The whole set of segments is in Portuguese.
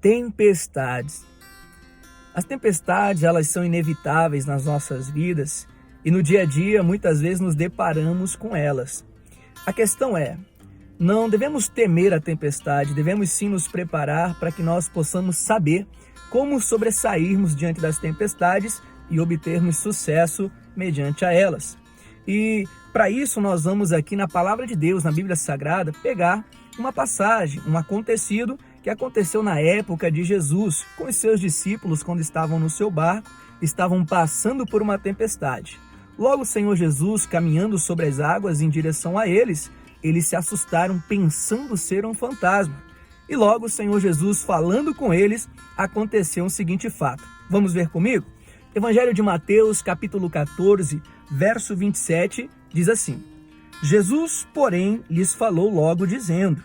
Tempestades. As tempestades, elas são inevitáveis nas nossas vidas e no dia a dia muitas vezes nos deparamos com elas. A questão é, não devemos temer a tempestade, devemos sim nos preparar para que nós possamos saber como sobressairmos diante das tempestades e obtermos sucesso mediante a elas. E para isso nós vamos aqui na Palavra de Deus, na Bíblia Sagrada, pegar uma passagem, um acontecido que aconteceu na época de Jesus, com os seus discípulos quando estavam no seu barco, estavam passando por uma tempestade. Logo o Senhor Jesus, caminhando sobre as águas em direção a eles se assustaram pensando ser um fantasma. E logo o Senhor Jesus, falando com eles, aconteceu o seguinte fato. Vamos ver comigo? Evangelho de Mateus, capítulo 14, verso 27, diz assim: Jesus, porém, lhes falou logo dizendo: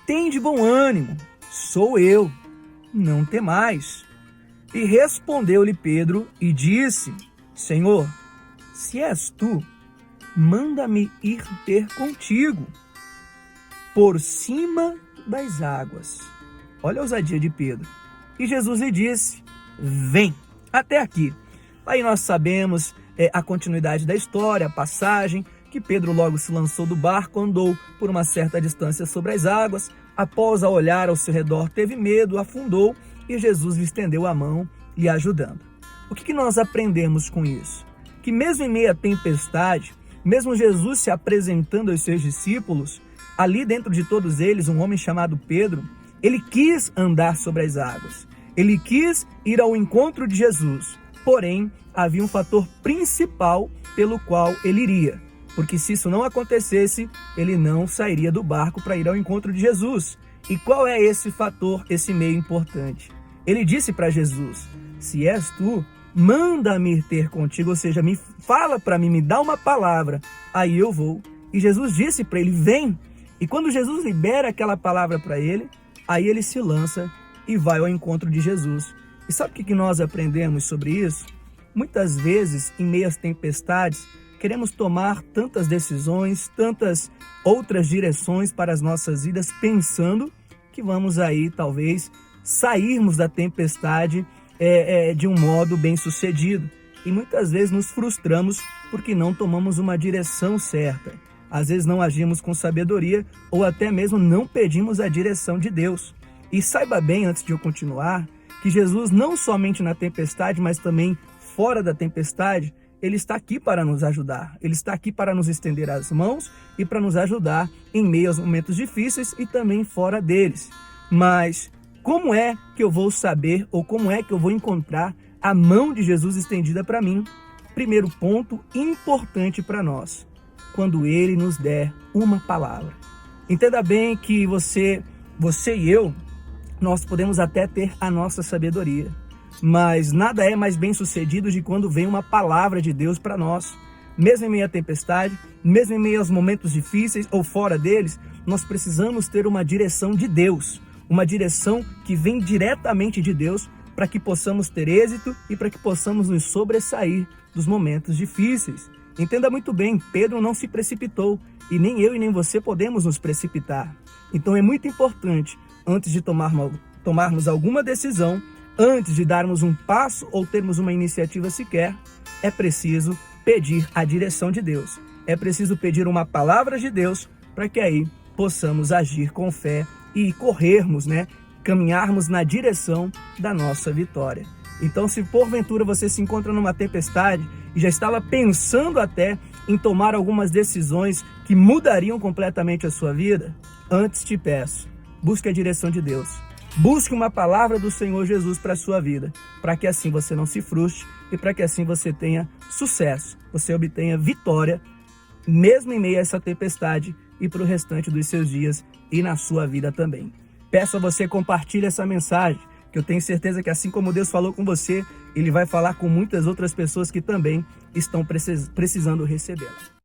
Tende bom ânimo, sou eu, não temais. E respondeu-lhe Pedro e disse: Senhor, se és tu, manda-me ir ter contigo por cima das águas. Olha a ousadia de Pedro. E Jesus lhe disse: Vem. Até aqui. Aí nós sabemos a continuidade da história, a passagem, que Pedro logo se lançou do barco, andou por uma certa distância sobre as águas, após a olhar ao seu redor teve medo, afundou e Jesus lhe estendeu a mão, lhe ajudando. O que nós aprendemos com isso? Que mesmo em meio à tempestade, mesmo Jesus se apresentando aos seus discípulos, ali dentro de todos eles, um homem chamado Pedro, ele quis andar sobre as águas. Ele quis ir ao encontro de Jesus, porém, havia um fator principal pelo qual ele iria. Porque se isso não acontecesse, ele não sairia do barco para ir ao encontro de Jesus. E qual é esse fator, esse meio importante? Ele disse para Jesus: se és tu, manda-me ter contigo, ou seja, me fala para mim, me dá uma palavra, aí eu vou. E Jesus disse para ele: vem. E quando Jesus libera aquela palavra para ele, aí ele se lança e vai ao encontro de Jesus. E sabe o que nós aprendemos sobre isso? Muitas vezes, em meio às tempestades, queremos tomar tantas decisões, tantas outras direções para as nossas vidas, pensando que vamos aí, talvez, sairmos da tempestade de um modo bem sucedido. E muitas vezes nos frustramos porque não tomamos uma direção certa. Às vezes não agimos com sabedoria ou até mesmo não pedimos a direção de Deus. E saiba bem, antes de eu continuar, que Jesus não somente na tempestade, mas também fora da tempestade, Ele está aqui para nos ajudar. Ele está aqui para nos estender as mãos e para nos ajudar em meio aos momentos difíceis e também fora deles. Mas como é que eu vou saber ou como é que eu vou encontrar a mão de Jesus estendida para mim? Primeiro ponto importante para nós: quando Ele nos der uma palavra. Entenda bem que você e eu, nós podemos até ter a nossa sabedoria, mas nada é mais bem sucedido de quando vem uma palavra de Deus para nós. Mesmo em meio à tempestade, mesmo em meio aos momentos difíceis ou fora deles, nós precisamos ter uma direção de Deus, uma direção que vem diretamente de Deus, para que possamos ter êxito e para que possamos nos sobressair dos momentos difíceis. Entenda muito bem, Pedro não se precipitou e nem eu e nem você podemos nos precipitar. Então é muito importante, antes de tomarmos alguma decisão, antes de darmos um passo ou termos uma iniciativa sequer, é preciso pedir a direção de Deus. É preciso pedir uma palavra de Deus para que aí possamos agir com fé e corrermos, caminharmos na direção da nossa vitória. Então, se porventura você se encontra numa tempestade e já estava pensando até em tomar algumas decisões que mudariam completamente a sua vida, antes te peço, busque a direção de Deus. Busque uma palavra do Senhor Jesus para a sua vida, para que assim você não se frustre e para que assim você tenha sucesso, você obtenha vitória, mesmo em meio a essa tempestade e para o restante dos seus dias e na sua vida também. Peço a você, compartilhe essa mensagem, que eu tenho certeza que assim como Deus falou com você, Ele vai falar com muitas outras pessoas que também estão precisando recebê-la.